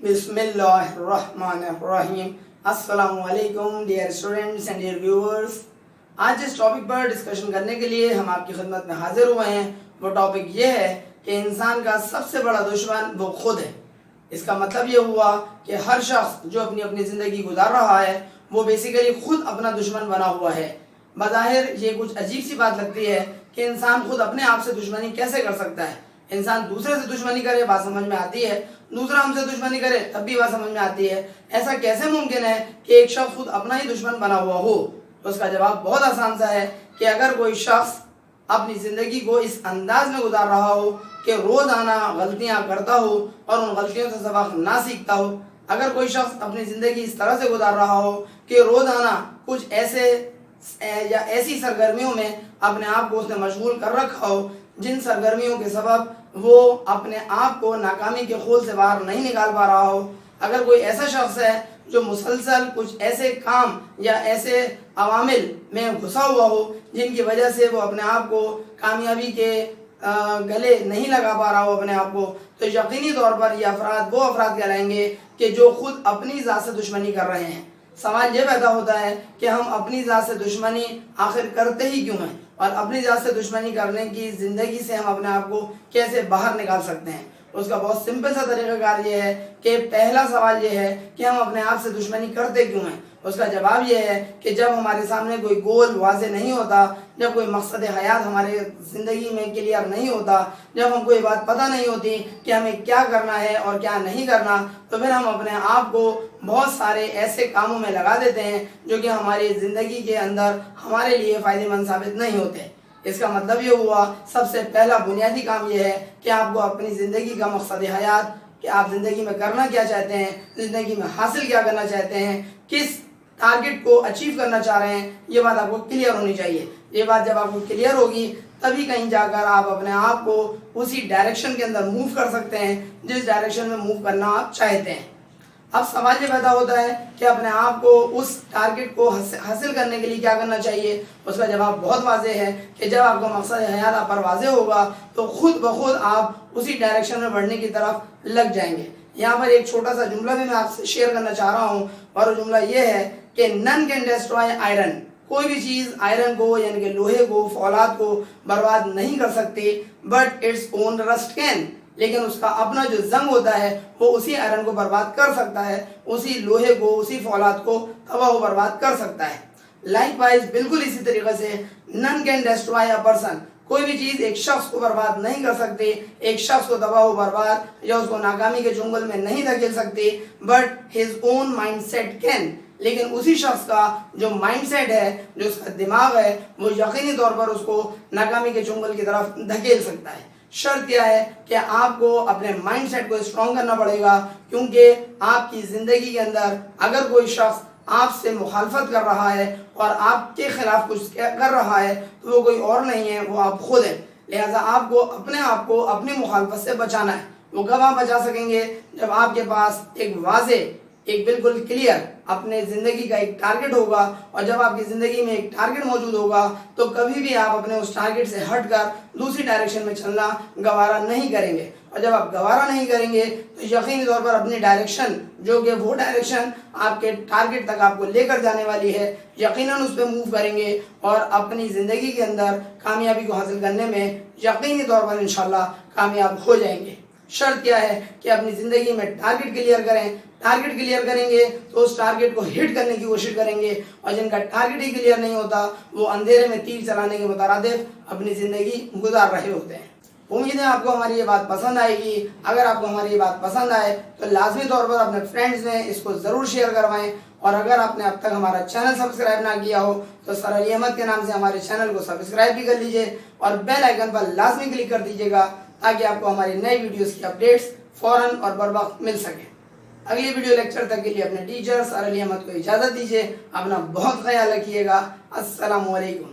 बिस्मिल्लाहिर्रहमानिर्रहीम। अस्सलामुअलैकुम dear students and dear viewers. आज इस टॉपिक पर डिस्कशन करने के लिए हम आपकी खिदमत में हाजिर हुए हैं। वो टॉपिक ये है कि इंसान का सबसे बड़ा दुश्मन वो खुद है। इसका मतलब ये हुआ कि हर शख्स जो अपनी अपनी ज़िंदगी गुजार रहा है वो बेसिकली खुद अपना दुश्मन बना हुआ है। बज़ाहिर ये कुछ अजीब सी बात लगती है कि इंसान खुद अपने आप से दुश्मनी कैसे कर सकता है। इंसान दूसरे से दुश्मनी करे बात समझ में आती है, दूसरा हमसे दुश्मनी करे तब भी बात समझ में आती है। ऐसा कैसे मुमकिन है कि एक शख्स खुद अपना ही दुश्मन बना हुआ हो? तो उसका जवाब बहुत आसान सा है कि अगर कोई शख्स अपनी ज़िंदगी को इस अंदाज में गुजार रहा हो कि रोज़ाना गलतियां करता हो और उन गलतियों से सबक ना सीखता हो, अगर कोई शख्स अपनी ज़िंदगी इस तरह से गुजार रहा हो कि रोज़ाना कुछ ऐसे या ऐसी सरगर्मियों में अपने आप को उसने मशगूल कर रखा हो जिन सरगर्मियों के सबब वो अपने आप को नाकामी के खोल से बाहर नहीं निकाल पा रहा हो, अगर कोई ऐसा शख्स है जो मुसलसल कुछ ऐसे काम या ऐसे अवामिल में घुसा हुआ हो जिनकी वजह से वो अपने आप को कामयाबी के गले नहीं लगा पा रहा हो अपने आप को, तो यकीनी तौर पर ये अफराद वो अफराद कहलाएंगे कि जो खुद अपनी ज़ात से दुश्मनी कर रहे हैं। सवाल ये पैदा होता है कि हम अपनी ज़ात से दुश्मनी आखिर करते ही क्यों हैं और अपनी ज़ात से दुश्मनी करने की ज़िंदगी से हम अपने आप को कैसे बाहर निकाल सकते हैं। उसका बहुत सिंपल सा तरीक़ाकार ये है कि पहला सवाल ये है कि हम अपने आप से दुश्मनी करते क्यों हैं। उसका जवाब ये है कि जब हमारे सामने कोई गोल वाज़े नहीं होता, जब कोई मकसद हयात हमारे ज़िंदगी में क्लियर नहीं होता, जब हमको ये बात पता नहीं होती कि हमें क्या करना है और क्या नहीं करना, तो फिर हम अपने आप को बहुत सारे ऐसे कामों में लगा देते हैं जो कि हमारी ज़िंदगी के अंदर हमारे लिए फ़ायदेमंद साबित नहीं होते। इसका मतलब ये हुआ सबसे पहला बुनियादी काम ये है कि आपको अपनी ज़िंदगी का मकसद हयात, कि आप ज़िंदगी में करना क्या चाहते हैं, ज़िंदगी में हासिल क्या करना चाहते हैं, किस टारगेट को अचीव करना चाह रहे हैं, ये बात आपको क्लियर होनी चाहिए। ये बात जब आपको क्लियर होगी तभी कहीं जाकर आप अपने आप को उसी डायरेक्शन के अंदर मूव कर सकते हैं जिस डायरेक्शन में मूव करना आप चाहते हैं। अब सवाल ये पैदा होता है कि अपने आप को उस टारगेट को हासिल करने के लिए क्या करना चाहिए। उसका जवाब बहुत वाज़ेह है कि जब आपका मकसद हयात आप पर वाज़ेह होगा तो खुद ब खुद आप उसी डायरेक्शन में बढ़ने की तरफ लग जाएंगे। यहाँ पर एक छोटा सा जुमला भी मैं आपसे शेयर करना चाह रहा हूँ और वो जुमला ये है कि नन कैन डिस्ट्रॉय आयरन। कोई भी चीज़ आयरन को यानी कि लोहे को, फौलाद को बर्बाद नहीं कर सकती, but its own rust can, लेकिन उसका अपना जो जंग होता है वो उसी आयरन को बर्बाद कर सकता है, उसी लोहे को, उसी फौलाद को तबाह व बर्बाद कर सकता है। लाइकवाइज बिल्कुल इसी तरीके से none can destroy a person, कोई भी चीज़ एक शख्स को बर्बाद नहीं कर सकती, एक शख्स को तबाह व बर्बाद या उसको नाकामी के चुंगल में नहीं धकेल सकती, but his own mind set can, लेकिन उसी शख्स का जो माइंडसेट है, जो उसका दिमाग है, वो यकीनी तौर पर उसको नाकामी के चुंगल की तरफ धकेल सकता है। शर्त क्या है कि आपको अपने माइंडसेट को स्ट्रॉन्ग करना पड़ेगा, क्योंकि आपकी ज़िंदगी के अंदर अगर कोई शख्स आपसे मुखालफत कर रहा है और आपके खिलाफ कुछ कर रहा है तो वो कोई और नहीं है, वो आप खुद हैं। लिहाजा आपको अपने आप को अपनी मुखालफत से बचाना है। वो कब आप बचा सकेंगे? जब आपके पास एक वाज़े, एक बिल्कुल क्लियर अपने ज़िंदगी का एक टारगेट होगा, और जब आपकी ज़िंदगी में एक टारगेट मौजूद होगा तो कभी भी आप अपने उस टारगेट से हटकर दूसरी डायरेक्शन में चलना गवारा नहीं करेंगे। और जब आप गवारा नहीं करेंगे तो यकीनी तौर पर अपनी डायरेक्शन, जो कि वो डायरेक्शन आपके टारगेट तक आपको लेकर जाने वाली है, यकीनन उस पर मूव करेंगे और अपनी ज़िंदगी के अंदर कामयाबी को हासिल करने में यकीनी तौर पर इंशाल्लाह कामयाब हो जाएंगे। शर्त क्या है कि अपनी ज़िंदगी में टारगेट क्लियर करें। टारगेट क्लियर करेंगे तो उस टारगेट को हिट करने की कोशिश करेंगे, और जिनका टारगेट ही क्लियर नहीं होता वो अंधेरे में तीर चलाने के मुतरादिफ अपनी ज़िंदगी गुजार रहे होते हैं। उम्मीद है आपको हमारी ये बात पसंद आएगी। अगर आपको हमारी ये बात पसंद आए तो लाजमी तौर पर अपने फ्रेंड्स में इसको ज़रूर शेयर करवाएं, और अगर आपने अब तक हमारा चैनल सब्सक्राइब ना किया हो तो सर अली अहमद के नाम से हमारे चैनल को सब्सक्राइब भी कर लीजिए और बेल आइकन पर लाजमी क्लिक कर दीजिएगा ताकि आपको हमारी नई वीडियोस की अपडेट्स फ़ौरन और बर वक्त मिल सके। अगली वीडियो लेक्चर तक के लिए अपने टीचर सर अली अहमद को इजाज़त दीजिए। अपना बहुत ख्याल रखिएगा। अस्सलामु अलैकुम।